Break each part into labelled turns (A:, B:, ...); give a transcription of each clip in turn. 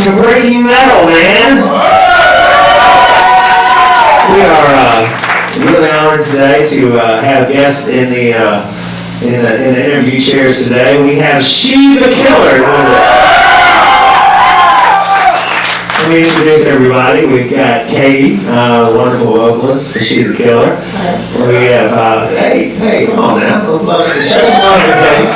A: to breaking metal, man. We are really honored today to have guests in the interview chairs today. We have She the Killer with us. Let me introduce everybody. We've got Katie, wonderful vocalist for She the Killer. We have, hey, come on now. Let's show some love to Katie.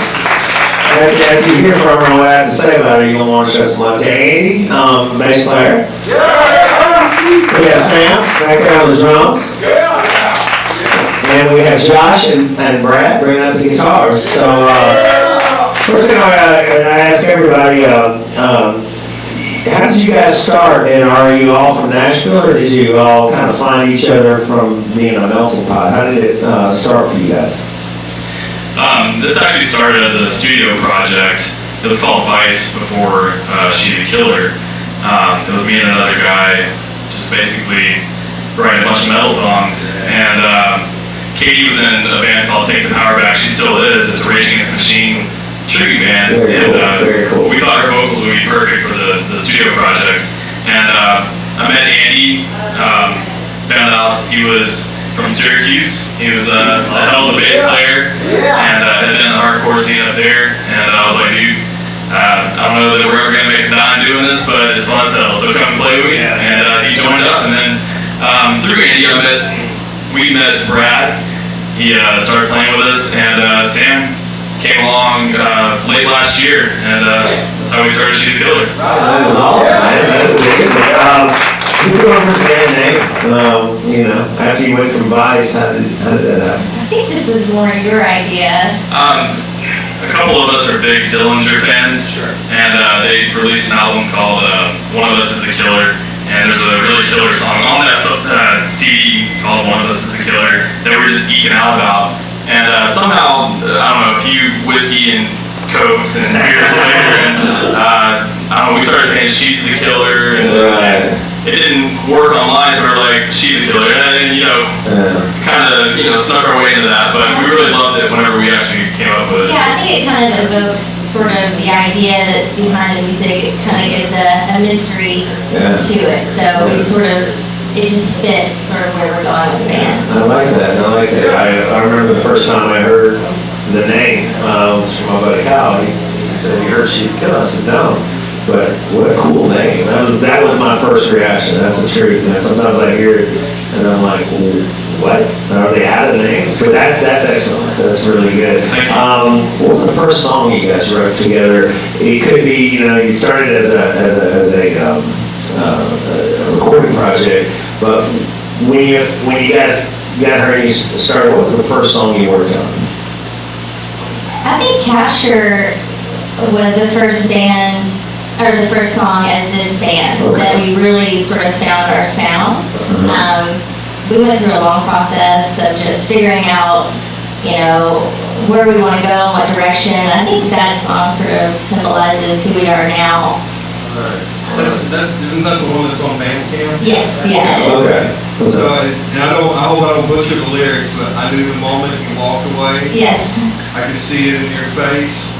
A: After you hear from her what I have to say about her, you're going to want to show some love to Andy, bass player. We have Sam back there on the drums. And we have Josh and Brad bringing up the guitars. So, first thing I ask everybody, how did you guys start? And are you all from Nashville, or did you all kind of find each other from being a melting pot? How did it start for you guys?
B: This actually started as a studio project. It was called Vice before She the Killer. It was me and another guy just basically writing a bunch of metal songs. And Katie was in a band called Take the Power Back. She still is. It's a Rage Against the Machine tribute band.
A: Very cool.
B: We thought her vocals would be perfect for the studio project. And I met Andy, found out he was from Syracuse. He was a hell of a bass player, and had been in the hardcore scene up there. And I was like, dude, I don't know that we're ever gonna make a dime doing this, but it's fun as hell. So come play with me. And he joined up, and then through Andy, we met Brad. He started playing with us, and Sam came along late last year, and that's how we started She the Killer.
A: That is awesome, man. That is amazing. You grew up with the band name, after you went from Vice, how did that happen?
C: I think this was more your idea.
B: A couple of us are big Dillinger fans, and they released an album called One of Us is the Killer, and there's a really killer song on that CD called One of Us is the Killer that we're just geeking out about. And somehow, I don't know, a few whiskey and cokes and beers later, and we started saying She's the Killer, and it didn't work online, so we were like, She the Killer, and then, kind of, snuck our way into that, but we really loved it whenever we actually came up with it.
C: Yeah, I think it kind of evokes sort of the idea that's behind the music. It kind of gives a mystery to it, so it just fit sort of where we're going with the band.
A: I like that. I remember the first time I heard the name was from my buddy Kyle. He said, "You heard She the Killer?" I said, "No." But what a cool name. That was my first reaction. That's the truth. And sometimes I hear it and I'm like, well, what? Are they out of names? But that's excellent. That's really good. What was the first song you guys wrote together? It could be, you started as a recording project, but when you guys got her and you started, what was the first song you worked on?
C: I think Capture was the first band, or the first song as this band, that we really sort of found our sound. We went through a long process of just figuring out, where we want to go, in what direction. And I think that song sort of symbolizes who we are now.
D: Isn't that the one that's on Bandcamp?
C: Yes, yeah.
A: Okay.
D: So, and I hope I don't butcher the lyrics, but I knew the moment you walked away.
C: Yes.
D: I could see it in your face.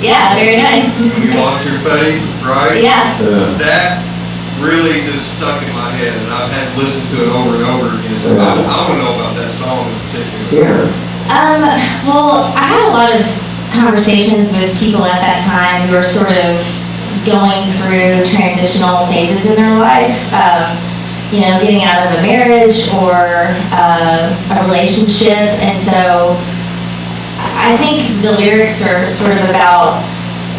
C: Yeah, very nice.
D: You lost your faith, right?
C: Yeah.
D: That really just stuck in my head, and I've had to listen to it over and over again. So I want to know about that song in particular.
C: Well, I had a lot of conversations with people at that time who were sort of going through transitional phases in their life. Getting out of a marriage or a relationship, and so I think the lyrics are sort of about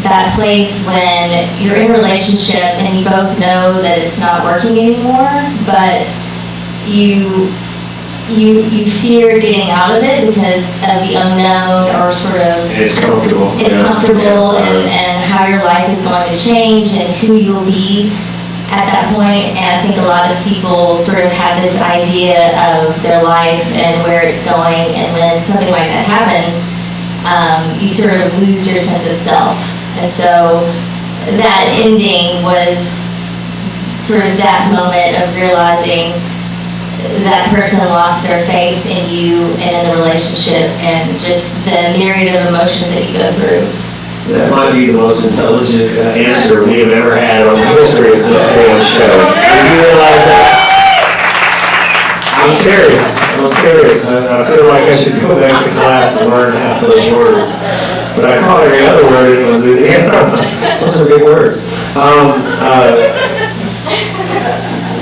C: that place when you're in a relationship and you both know that it's not working anymore, but you fear getting out of it because of the unknown, or sort of
A: it's comfortable.
C: And how your life is going to change and who you'll be at that point. And I think a lot of people sort of have this idea of their life and where it's going, and when something like that happens, you sort of lose your sense of self. And so that ending was sort of that moment of realizing that person lost their faith in you and in the relationship, and just the myriad of emotions that you go through.
A: That might be the most intelligent answer we have ever had on the history of this damn show. Do you realize that? I'm serious. I feel like I should go back to class and learn half those words. But I caught every other word and it was, those are big words.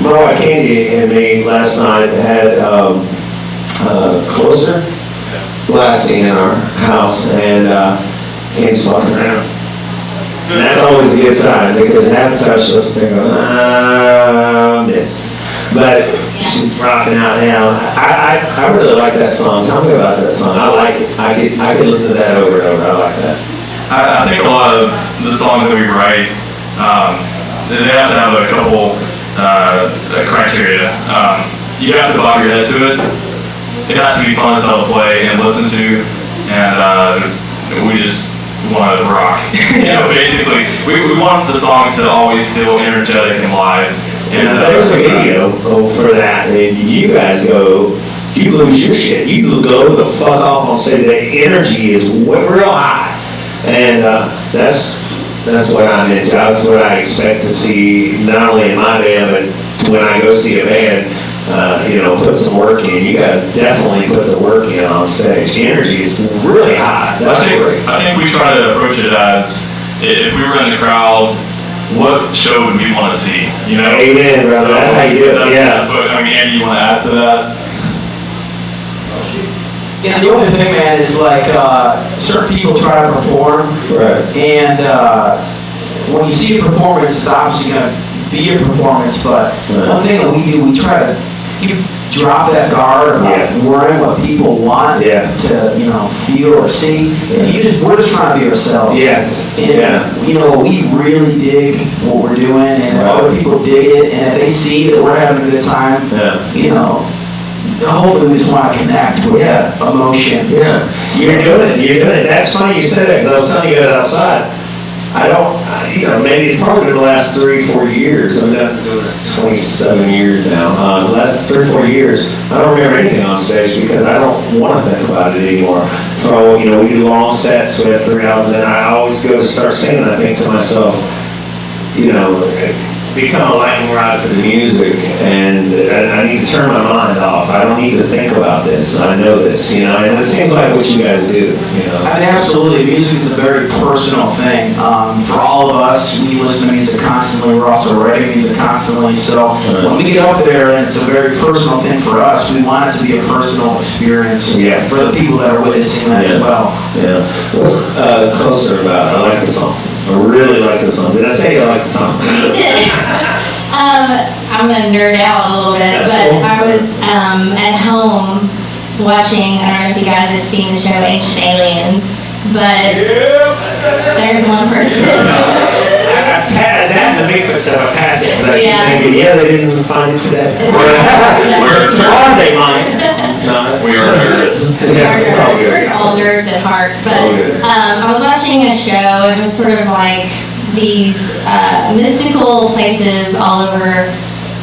A: My wife Candy and me last night had closer blasting in our house, and Candy's walking around. And that's always a good sign, because half the time she'll sit there going, miss. But she's rocking out now. I really like that song. Tell me about that song. I like it. I could listen to that over and over. I like that.
B: I think a lot of the songs that we write, they have to have a couple criteria. You have to bob your head to it. It has to be fun as hell to play and listen to, and we just want to rock. Basically, we want the songs to always feel energetic and live. And
A: there's a video for that, and you guys go, you lose your shit. You go the fuck off on stage. The energy is real high, and that's what I'm into. That's what I expect to see, not only in my band, but when I go see a band. Put some work in. You guys definitely put the work in on stage. The energy is really high.
B: I think we try to approach it as, if we were in the crowd, what show would we want to see?
A: Amen, brother. That's how you do it. Yeah.
B: Andy, you want to add to that?
E: Yeah, the only thing, man, is like certain people try to perform,
A: right?
E: And when you see a performance, it's obviously going to be a performance. But one thing that we do, we try to drop that guard about worrying what people want to feel or see. And we're just trying to be ourselves.
A: Yes.
E: And we really dig what we're doing, and other people dig it, and if they see that we're having a good time, hopefully we just want to connect with that emotion.
A: Yeah. You're doing it. That's funny you said that, because I was telling you guys outside. I don't, maybe it's probably been the last 3-4 years. I've been doing this 27 years now. The last 3-4 years, I don't remember anything on stage because I don't want to think about it anymore. So, we do long sets, we have 3 albums, and I always go to start singing, and I think to myself, become a lightning rod for the music, and I need to turn my mind off. I don't need to think about this. I know this, and it seems like what you guys do,
E: I mean, absolutely. Music is a very personal thing. For all of us, we listen to music constantly. We're also writing music constantly. So when we get up there, and it's a very personal thing for us, we want it to be a personal experience for the people that are witnessing that as well.
A: Yeah. What's Closer about? I like the song. I really like this song. Did I tell you I like the song?
C: You did. I'm gonna nerd out a little bit, but cool. I was at home watching. I don't know if you guys have seen the show Ancient Aliens, but there's one person.
A: I've had that and the Bigfoot stuff. I passed it because I keep thinking, they didn't find it today. Or they might.
B: We are nerds.
C: We're all nerds at heart. But I was watching a show. It was sort of like these mystical places all over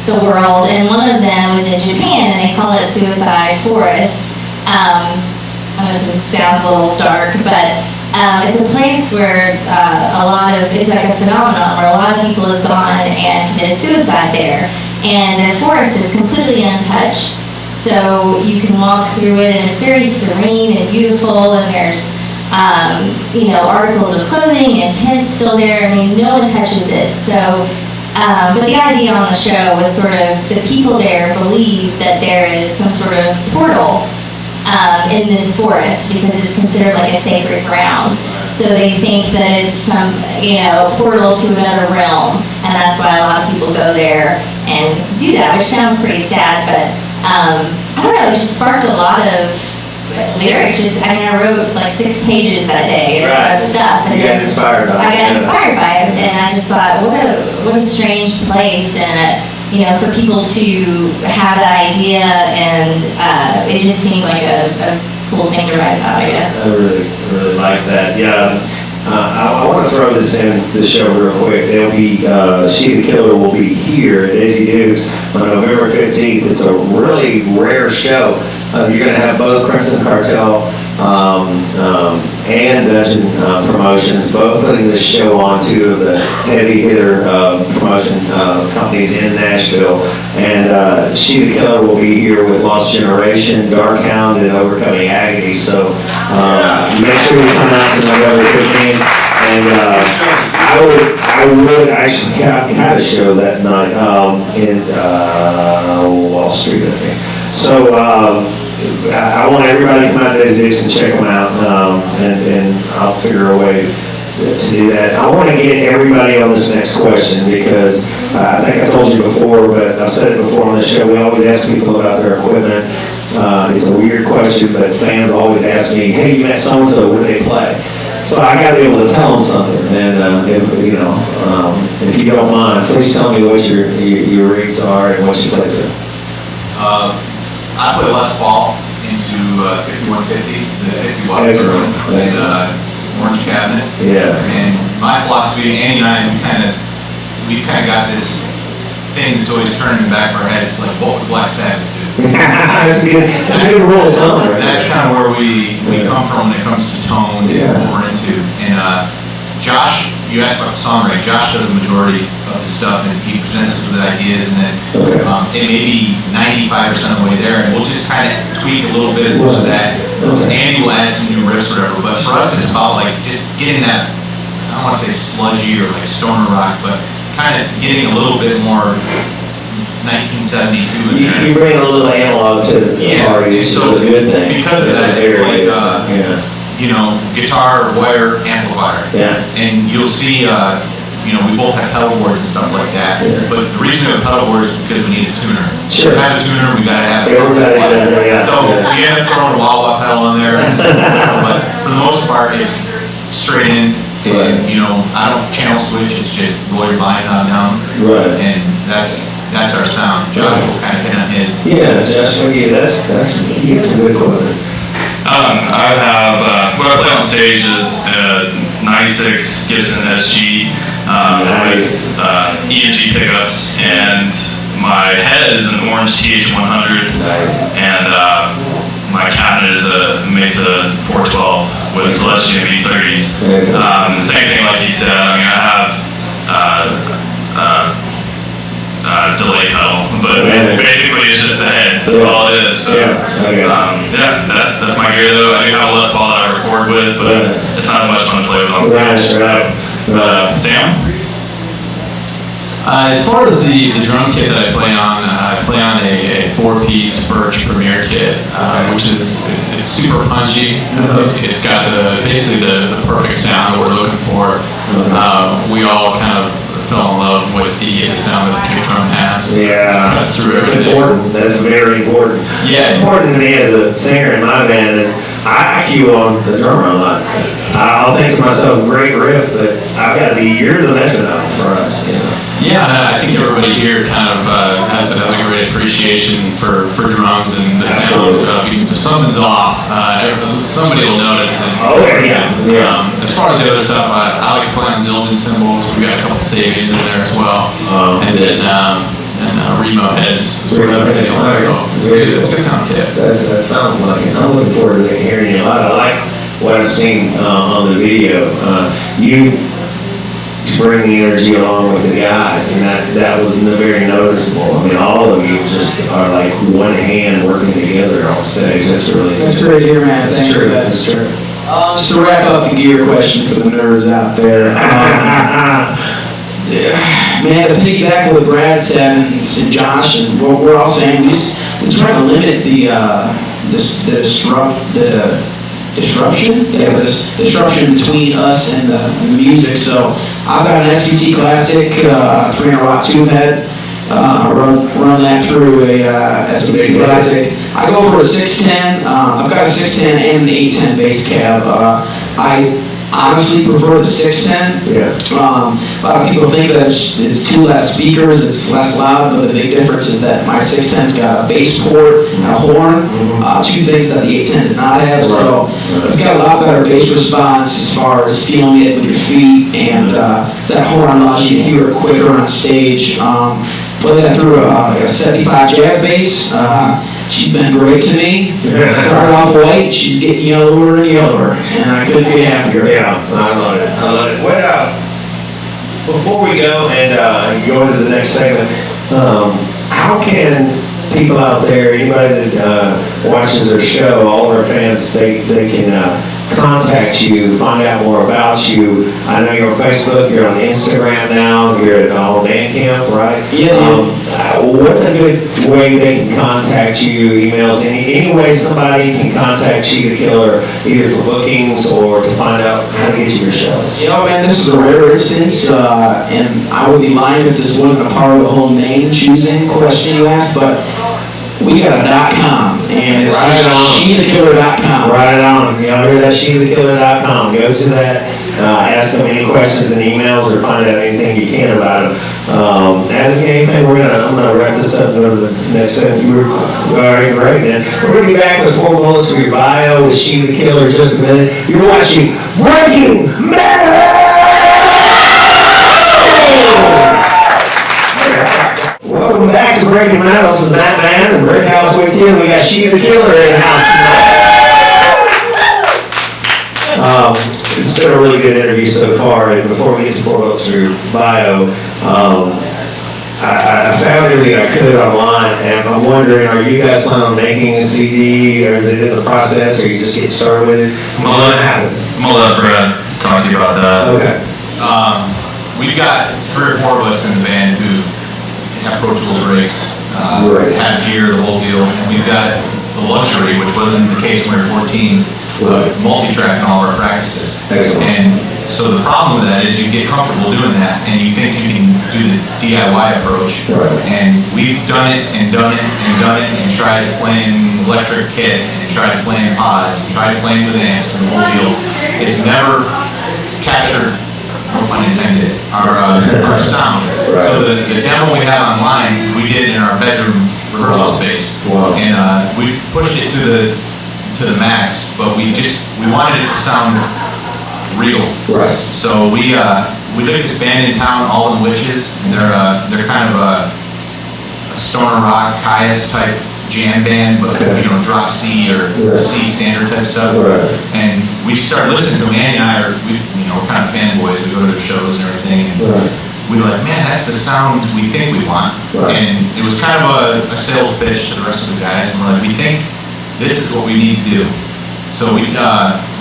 C: the world, and one of them was in Japan, and they call it Suicide Forest. This sounds a little dark, but it's a place where it's like a phenomenon where a lot of people have gone and committed suicide there, and the forest is completely untouched. So you can walk through it, and it's very serene and beautiful, and there's articles of clothing and tents still there. I mean, no one touches it. So, but the idea on the show was sort of the people there believe that there is some sort of portal in this forest because it's considered like a sacred ground. So they think that it's some, portal to another realm, and that's why a lot of people go there and do that, which sounds pretty sad, but I don't know, it just sparked a lot of lyrics. I wrote like 6 pages that day of stuff. And
A: you got inspired by it.
C: I got inspired by it, and I just thought, what a strange place, and for people to have that idea, and it just seemed like a cool thing to write about, I guess.
A: I really like that. Yeah. I want to throw this in the show real quick. They'll be She the Killer will be here at Daisy Dukes on November 15th. It's a really rare show. You're going to have both Crimson Cartel and Dungeon Promotions, both putting this show on two of the heavy hitter promotion companies in Nashville. And She the Killer will be here with Lost Generation, Darkhound, and Overcoming Agony. So make sure you come out to November 15th. And I would actually had a show that night in Wall Street, I think. So I want everybody to come out to those days and check them out, and I'll figure a way to do that. I want to get everybody on this next question because I think I told you before, but I've said it before on the show. We always ask people about their equipment. It's a weird question, but fans always ask me, "Hey, you met so-and-so, what do they play?" So I got to be able to tell them something, and if you don't mind, please tell me what your rigs are and what you play through.
F: I put a Les Paul into 5150, the 50 watt
A: Excellent.
F: room. It's an orange cabinet.
A: Yeah.
F: And my philosophy, Andy and I, we've kind of got this thing that's always turning in the back of our heads, like what would Black Sabbath do?
A: That's good. That's a good rule of thumb, right?
F: That's kind of where we come from when it comes to tone and what we're into. And Josh, you asked about the songwriting. Josh does the majority of the stuff, and he presents us with ideas, and then it may be 95% of the way there, and we'll just kind of tweak a little bit of that. Andy will add some new riffs or whatever, but for us it's about like just getting that, I don't want to say sludgy or like stoner rock, but kind of getting a little bit more 1972 in there.
A: You bring a little analog to the party, which is a good thing.
F: Because of that, it's like, guitar, wire, amplifier.
A: Yeah.
F: And you'll see, we both have pedal boards and stuff like that.
A: Yeah.
F: But the reason we have pedal boards is because we need a tuner.
A: Sure.
F: To have a tuner, we gotta have a
A: Everybody does, yeah.
F: So we end up throwing a wah-wah pedal in there. But for the most part, it's straight in. And, I don't channel switch, it's just roll your line on down.
A: Right.
F: And that's our sound. Josh will kind of hit on his.
A: Yeah, Josh, you got some good equipment.
B: I have, what I play on stage is a 96 Gibson SG
A: Nice.
B: with E&G pickups, and my head is an orange TH100,
A: Nice.
B: and my cabinet is a Mesa 412 with Celestia V30s.
A: Nice.
B: Same thing like he said, I mean, I have delay pedal, but basically it's just a head. That's all it is. So, that's my gear though. I do have a Les Paul that I record with, but it's not as much fun to play with on stage.
A: Right.
B: Sam?
G: As far as the drum kit that I play on a 4-piece Birch Premier kit, which is it's super punchy. It's got basically the perfect sound that we're looking for. We all kind of fell in love with the sound that the kick drum has.
A: Yeah,
G: Cuts through
A: that's
G: everything.
A: important. That's very important.
G: Yeah.
A: Important to me as a singer in my band is I cue on the drummer a lot. I'll think to myself, great riff, but I've got to be, you're the metronome for us.
G: Yeah, I think everybody here kind of has a great appreciation for drums and the sound. Because if something's off, somebody will notice. As far as the other stuff, I like to play on Zildjian cymbals. We've got a couple Sabians in there as well. And then Remo heads. So it's a good sound kit.
A: That sounds like it. I'm looking forward to hearing you a lot. I like what I've seen on the video. You bring the energy along with the guys, and that was very noticeable. I mean, all of you just are like one hand working together on stage. That's
E: great to hear, man. Thanks for that.
A: That's true.
E: Just to wrap up the gear question for the nerds out there. Man, to piggyback on what Brad said and Josh and what we're all saying, we try to limit the disruption between us and the music. So I've got an SVT Classic 300 watt tube head. Run that through a SVT Classic. I go for a 610. I've got a 610 and an 810 bass cab. I honestly prefer the 610.
A: Yeah.
E: A lot of people think that it's two less speakers, it's less loud, but the big difference is that my 610's got a bass port and a horn, two things that the 810 does not have. So it's got a lot better bass response as far as feeling it with your feet, and that horn allows you to hear it quicker on stage. Play that through a 75 jazz bass. she's been great to me. Started off white, she's getting yellower and yellower, and I couldn't be happier.
A: Yeah, I love it. I love it. What, before we go and go into the next segment, how can people out there, anybody that watches their show, all our fans, they can contact you, find out more about you? I know you're on Facebook, you're on Instagram now, you're on Bandcamp, right?
E: Yeah.
A: What's a good way they can contact you? Emails, any way somebody can contact She the Killer, either for bookings or to find out how to get to your shows?
E: Man, this is a rare instance, and I would be lying if this wasn't a part of the whole name choosing question you asked, but we got a .com, and it's SheTheKiller.com.
A: Right on. Y'all hear that? SheTheKiller.com. Go to that. Ask them any questions and emails, or find out anything you can about them. Anything, I'm gonna wrap this up and go to the next segment. All right, great, man. We're gonna be back with 4 bullets for your bio with She the Killer in just a minute. You're watching Breaking Metal. Welcome back to Breaking Metal. This is Matt Man and Rick House with you. We got She the Killer in the house tonight. It's been a really good interview so far, and before we get to 4 votes for your bio, I found everything I could online, and I'm wondering, are you guys planning on making a CD, or is it in the process, or are you just getting started with it?
B: I'm gonna let Brad talk to you about that.
A: Okay.
F: We've got 3 or 4 of us in the band who have Pro Tools rigs,
A: Right.
F: have gear, the whole deal, and we've got the luxury, which wasn't the case when we were 14, of multi-track in all of our practices.
A: Excellent.
F: And so the problem with that is you get comfortable doing that, and you think you can do the DIY approach.
A: Right.
F: And we've done it and done it and done it, and tried playing electric kit, and tried playing pods, and tried playing with amps and the whole deal. It's never captured, no pun intended, our sound.
A: Right.
F: So the demo we have online, we did in our bedroom rehearsal space.
A: Wow.
F: And we pushed it to the max, but we wanted it to sound real.
A: Right.
F: So we took this band in town, All in Witches, and they're kind of a stoner rock, Caius type jam band, but
A: Okay.
F: drop C or
A: Right.
F: C standard type stuff.
A: Right.
F: And we started listening to them. Andy and I we're kind of fanboys. We go to their shows and everything, and
A: Right.
F: we were like, man, that's the sound we think we want.
A: Right.
F: And it was kind of a sales pitch to the rest of the guys, and we're like, we think this is what we need to do. So we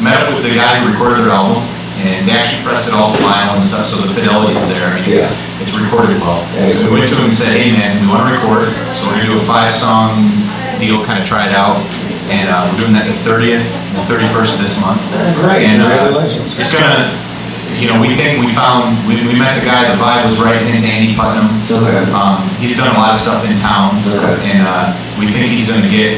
F: met up with the guy who recorded their album, and they actually pressed it all to vinyl and stuff, so the fidelity is there. I mean, it's recorded well. So we went to him and said, hey man, we want to record, so we're going to do a 5-song deal, kind of try it out. And we're doing that the 30th and the 31st of this month.
A: Great.
F: And
A: Congratulations.
F: it's gonna, we think we met the guy, the vibe was right. His name's Andy Putnam.
A: Okay.
F: He's done a lot of stuff in town.
A: Okay.
F: And we think he's gonna get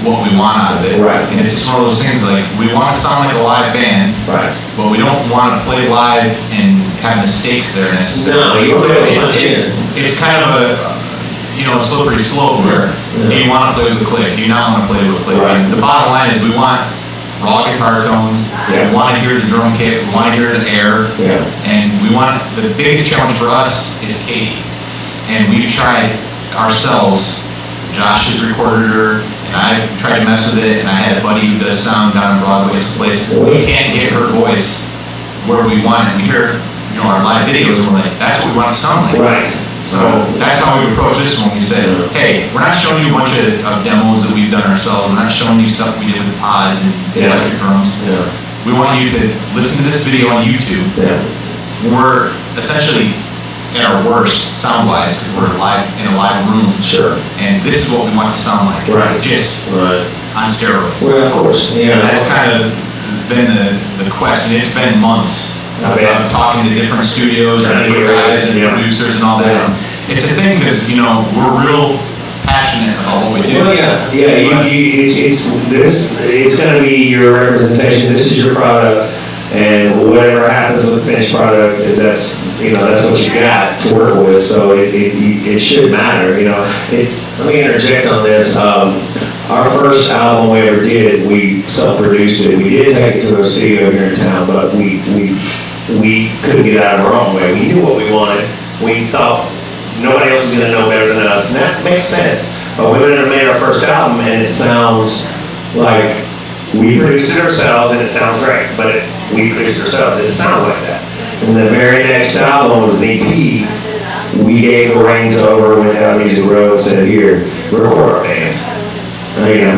F: what we want out of it.
A: Right.
F: And it's just one of those things, like, we want to sound like a live band,
A: Right.
F: but we don't want to play live and have mistakes there necessarily.
A: No,
F: It's kind of a slippery slope where do you want to play with a click? Do you not want to play with a click?
A: Right.
F: And the bottom line is we want raw guitar tone.
A: Yeah.
F: We want to hear the drum kit. We want to hear the air.
A: Yeah.
F: And the biggest challenge for us is Katie. And we've tried ourselves. Josh has recorded her, and I've tried to mess with it, and I had a buddy who does sound down in Broadway. It's a place we can't get her voice where we want it. We hear our live videos, and we're like, that's what we want it to sound like.
A: Right.
F: So that's how we approach this when we say, hey, we're not showing you a bunch of demos that we've done ourselves. We're not showing you stuff we did with pods and electric drums.
A: Yeah.
F: We want you to listen to this video on YouTube.
A: Yeah.
F: We're essentially at our worst sound-wise because we're in a live room.
A: Sure.
F: And this is what we want to sound like.
A: Right.
F: Just
A: Right.
F: on steroids.
A: Well, of course. Yeah.
F: That's kind of been the quest, and it's been months of talking to different studios and different guys and producers and all that. It's a thing because we're real passionate about what we do.
A: Well, yeah. It's going to be your representation. This is your product, and whatever happens with the finished product, that's what you got to work with. So it should matter. Let me interject on this. Our first album we ever did, we self-produced it. We did take it to a studio here in town, but we couldn't get out of our own way. We knew what we wanted. We thought nobody else is going to know better than us, and that makes sense. But we went and made our first album, and it sounds like we produced it ourselves, and it sounds great. But we produced it ourselves. It sounds like that. And the very next album was an EP. We gave the reins over, went down Music Road, and said, "Here, record our band.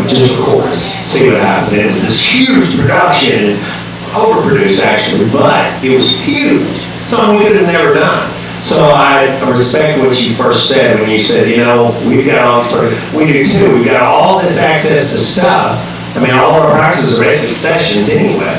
A: Just record us. See what happens." And it was this huge production, overproduced actually, but it was huge. Something we could have never done. So I respect what you first said when you said, we've got we do too. We've got all this access to stuff. I mean, all our practices are basically sessions anyway.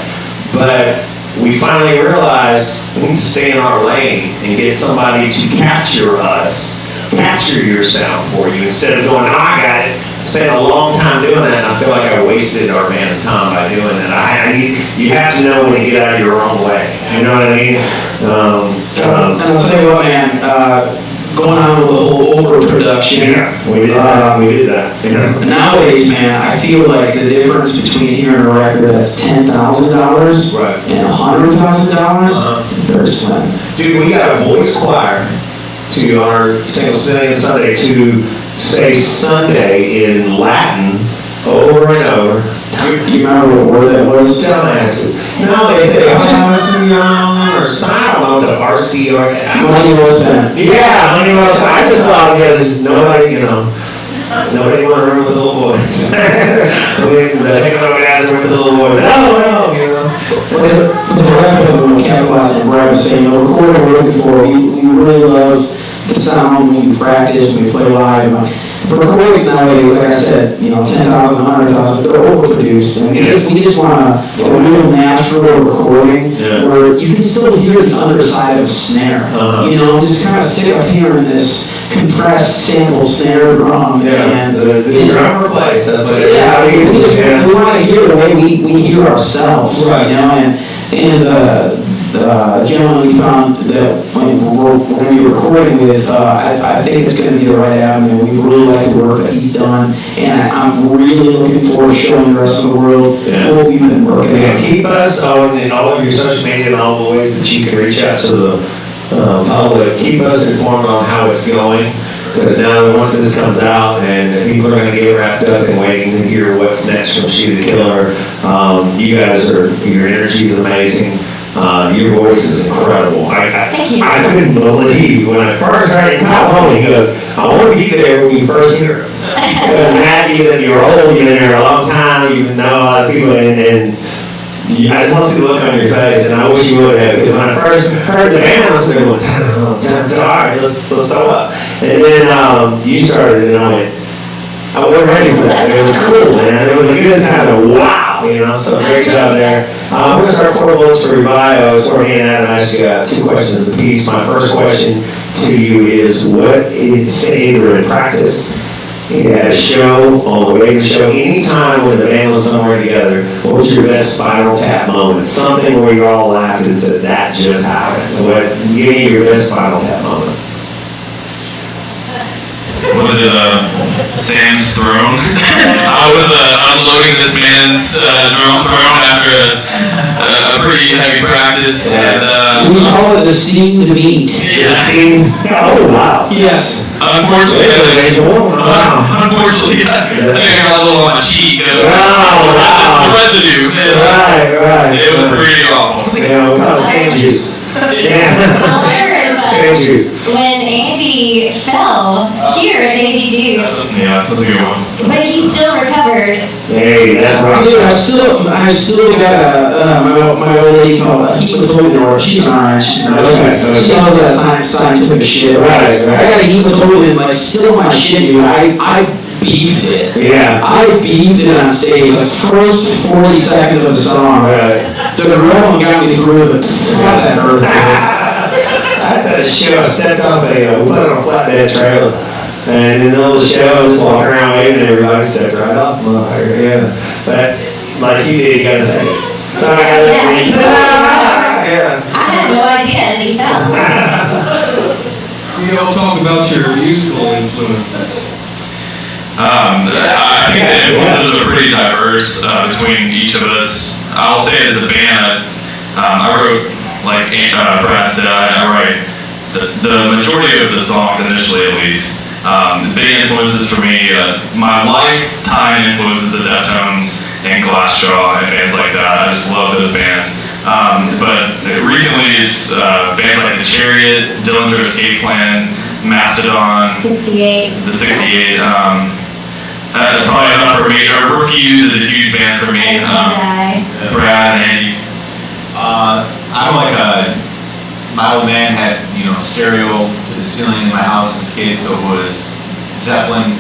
A: But we finally realized we need to stay in our lane and get somebody to capture us, capture your sound for you, instead of going, I got it. Spent a long time doing that, and I feel like I wasted our band's time by doing that. You have to know when to get out of your own way. You know what I mean?
E: And I'll tell you what, man, going on with the whole overproduction.
A: Yeah, we did that.
E: Nowadays, man, I feel like the difference between hearing a record that's $10,000
A: right.
E: and $100,000 very slim.
A: Dude, we got a boys choir to our Single Sunday to say Sunday in Latin over and over.
E: You remember what word that was?
A: Dumbasses. No, they say, or something. I don't know the RC or
E: Money well spent.
A: Yeah, money well spent. I just thought, there's nobody, nobody want to room with the little boys. The heck of a guys room with the little boys. No,
E: But to wrap it up and capitalize on what I was saying, the recording we're looking for, we really love the sound when we practice, when we play live. But recordings nowadays, like I said, 10,000, 100,000, they're overproduced. And we just want a real natural recording where you can still hear the underside of a snare. Just kind of sick of hearing this compressed sample snare drum.
A: And the drummer plays, that's what it is.
E: We want to hear the way we hear ourselves,
A: right.
E: And the gentleman we found that we're going to be recording with, I think it's going to be the right avenue. We really like the work that he's done, and I'm really looking forward to showing the rest of the world what we've been working on.
A: Keep us on in all of your social media and all the ways that you can reach out to the public. Keep us informed on how it's going. Because now, once this comes out, and people are going to get wrapped up and waiting to hear what's next from She the Killer, you guys your energy is amazing. Your voice is incredible.
C: Thank you.
A: I couldn't believe when I first heard it. Kyle told me, he goes, I want to be there when you first hear it. Matt, you're old, you've been there a long time, you know a lot of people, and I just want to see the look on your face, and I wish you would have, because when I first heard the band, I was there going, all right, let's sew up. And then you started, and I went, I wasn't ready for that. It was cool, man. It was a good kind of wow, so great job there. We're going to start 4 bullets for your bio. Before we hand out, I ask you 2 questions apiece. My first question to you is, what is either in practice, at a show, on the way to the show, any time when the band was somewhere together, what was your best Spinal Tap moment? Something where you all laughed and said, that just happened. Give me your best Spinal Tap moment.
B: Was it Sam's throne? I was unloading this man's drum throne after a pretty heavy practice, and
E: we call it the steamed meat.
A: Oh, wow.
E: Yes.
B: Unfortunately, I think I got a little on my cheek.
A: Wow.
B: The residue.
A: Right.
B: It was pretty awful.
A: We call it sand juice. Sand juice.
C: When Andy fell here at Daisy Dukes,
B: Yeah, that's a good one.
C: but he still recovered.
A: Hey, that's right.
E: Dude, I still got my old lady called hematogen. She's alright. She knows that scientific shit.
A: Right.
E: I got a hematogen, still my shit, dude. I beefed it.
A: Yeah.
E: I beefed it on stage. The first 40 seconds of the song.
A: Right.
E: The real one got me through it. God, that hurt.
A: I had a show, I stepped off we put it on a flatbed trailer, and in the middle of the show, I was walking around waving at everybody, stepped right off, motherfucker, But, like you did, you gotta say it. So I got
C: Yeah. I had no idea that he fell.
D: You all talk about your musical influences.
B: I think the influences are pretty diverse between each of us. I'll say as a band, I wrote, like Brad said, I write the majority of the songs initially, at least. Big influences for me, my lifetime influences the Deftones and Glassjaw and bands like that. I just love those bands. But recently it's bands like The Chariot, Dillinger Escape Plan, Mastodon,
C: 68.
B: The 68. That's probably enough for me. Refuse is a huge band for me. Brad and Andy.
G: I'm like my old man had, stereo to the ceiling in my house as a kid, so it was Zeppelin,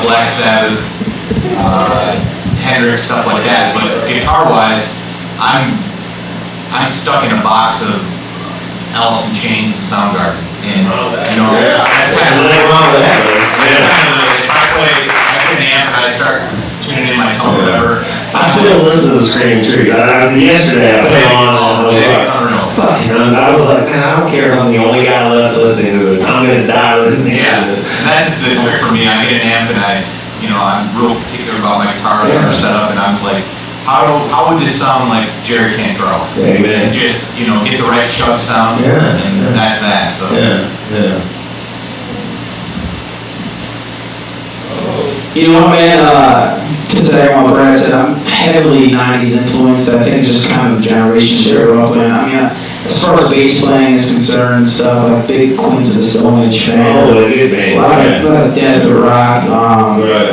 G: Black Sabbath, Hendrix, stuff like that. But guitar-wise, I'm stuck in a box of Alice in Chains and Soundgarden, and that's kind of
A: Nothing wrong with that.
G: if I play an amp and I start tuning in my tone or whatever.
A: I still listen to Screaming Trees. Yesterday I put it on and I was like, fuck, I was like, man, I don't care if I'm the only guy left listening to this. I'm gonna die listening to
G: And
A: it.
G: that's the trick for me. I get an amp and I'm real particular about my guitar setup, and I'm like, how would this sound like Jerry Cantrell?
A: Amen.
G: And just, get the right chug sound, and that's that. So.
A: Yeah.
E: You know what, man, to today what Brad said, I'm heavily 90s influenced. I think it's just kind of the generation shit we're up in. I mean, as far as bass playing is concerned and stuff, like big Queens of the Stone Age fan.
A: Oh, it is, man.
E: A lot of desert rock,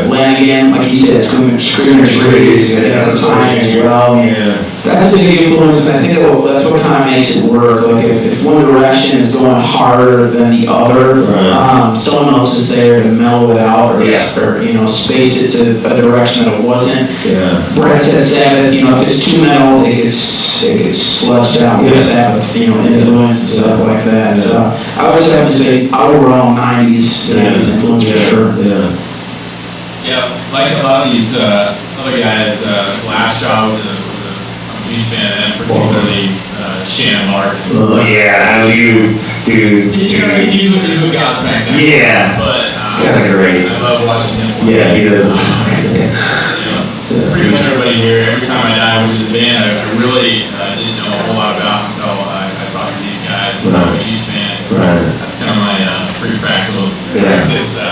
E: Lanigan, like you said, Screaming Trees, that's fine as well. That's a big influence, and I think that's what kind of makes it work. Like if one direction is going harder than the other, someone else is there to mellow it out or space it to a direction that it wasn't. Brad said Sabbath, if it's too metal, it gets sludged out with Sabbath, influence and stuff like that. So I would have to say overall 90s influence for sure.
H: Yeah, like a lot of these other guys, Glassjaw was a huge fan of them, particularly Shannon Larkin.
A: Oh, yeah, how do you do?
H: He's with Godsmack now.
A: Yeah.
H: But
A: Kinda great.
H: I love watching him.
A: Yeah, he does.
H: Pretty much everybody here, Every Time I Die, which is a band I really didn't know a whole lot about until I talked to these guys. I'm a huge fan. That's kind of my pretty practical practice.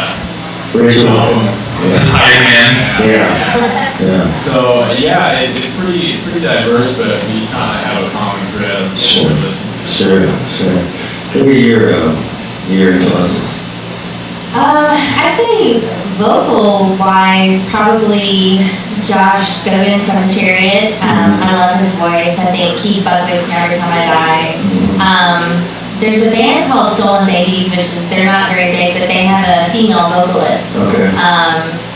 A: Ritual.
B: This hired man.
A: Yeah.
H: So it's pretty diverse, but we kind of have a common thread of what we listen to.
A: Sure. Who are your influences?
C: I'd say vocal-wise, probably Josh Scogin from The Chariot. I love his voice. I think Keith Buckley from Every Time I Die. There's a band called Stolen Babies, they're not very big, but they have a female vocalist.
A: Okay.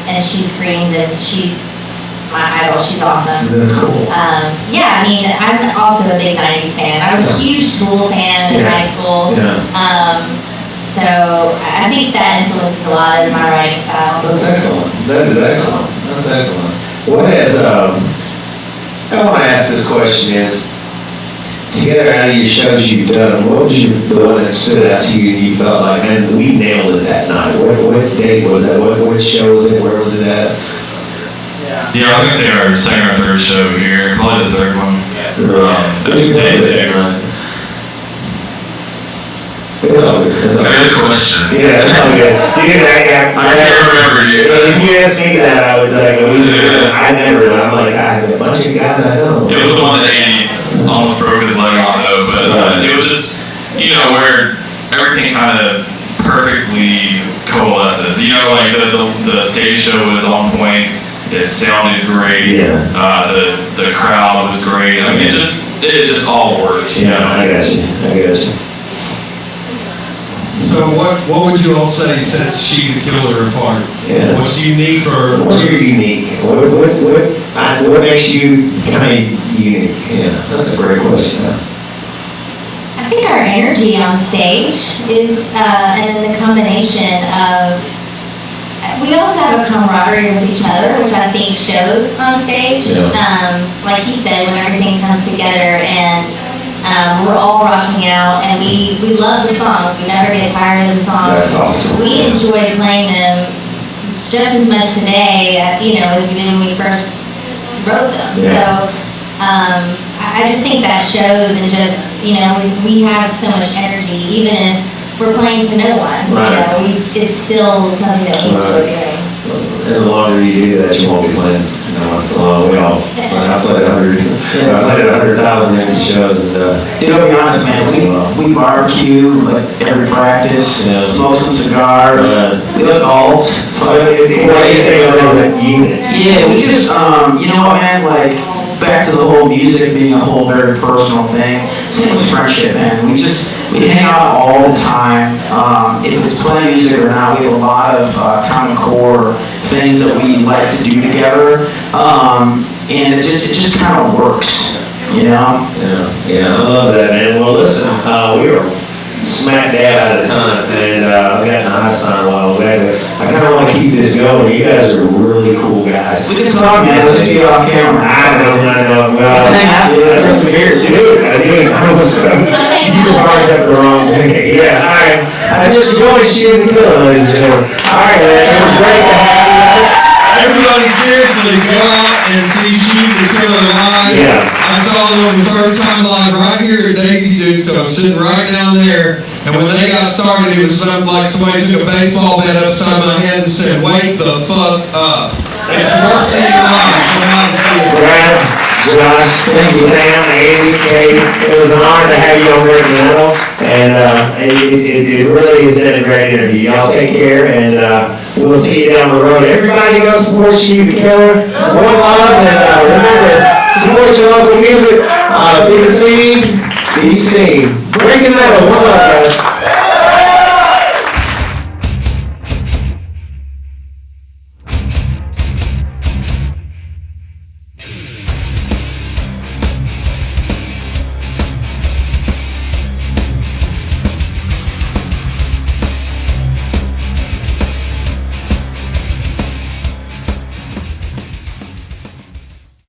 C: And she screams, and she's my idol. She's awesome.
A: That's cool.
C: I mean, I'm also a big 90s fan. I was a huge Tool fan in high school. So I think that influences a lot of my writing style.
A: That's excellent. That is excellent. That's excellent. What has, I want to ask this question is, together out of your shows you've done, what was the one that stood out to you and you felt like, man, we nailed it that night? What date was that? What show was it? Where was it at?
B: Yeah, I was gonna say our second or third show here, probably the third one.
A: There's It's all good. It's all
B: Good
A: good.
B: question.
A: Yeah, it's all good.
B: I can't remember, dude.
A: If you asked me that, I would like, I never, I'm like, I have a bunch of guys I know.
B: It was the one that Andy almost broke his leg on though, but it was just, where everything kind of perfectly coalesces. Like the stage show was on point. It sounded great. The crowd was great. I mean, it just all worked.
A: I got you.
D: So what would you all say sets She the Killer apart?
A: Yeah.
D: What's unique or?
A: What's your unique? What makes you kind of unique? Yeah, that's a great question.
C: I think our energy on stage is, and the combination of, we also have a camaraderie with each other, which I think shows on stage. Like he said, when everything comes together and we're all rocking out, and we love the songs. We never get tired of the songs.
A: That's awesome.
C: We enjoy playing them just as much today, as we did when we first wrote them. So I just think that shows, and just we have so much energy, even if we're playing to no one.
A: Right.
C: You know, it's still something that we enjoy doing.
A: And the longer you do that, you won't be playing, for a long way off. I played 100,000 empty shows, and
E: Dude, I'll be honest, man, we barbecue like every practice,
A: Yeah.
E: smoke some cigars, we like golf.
A: so what do you think of as a unit?
E: Yeah, we just, you know what, man, like, back to the whole music being a whole very personal thing. Same with friendship, man. We hang out all the time. If it's playing music or not, we have a lot of common core things that we like to do together. And it just kind of works, you know?
A: Yeah, I love that, man. Well, listen, we were smack dab out of time, and I've gotten a high sign a while back. I kind of want to keep this going. You guys are really cool guys.
E: We can talk, man. Let's be off camera.
A: I know.
E: Let's hang out, dude. Let's be here.
A: Dude, I did. You just brought up the wrong thing. Yeah, all right. I just joined Shoot the Killer, ladies and gentlemen. All right, man. It was great to have you guys.
D: Everybody seriously go out and see Shoot the Killer live.
A: Yeah.
D: I saw them the first time live right here at Daisy Duke, so I'm sitting right down there. And when they got started, it was something like somebody took a baseball bat upside my head and said, "Wake the fuck up." It's worth seeing live. Come out and see it.
A: Brad, Josh, thank you, Sam, Andy, Kate. It was an honor to have you over here at the middle, and it really has been a great interview. Y'all take care, and we'll see you down the road. Everybody go support Shoot the Killer. One love, and remember, support your local music. Be the scene, be seen. Breaking metal, one love.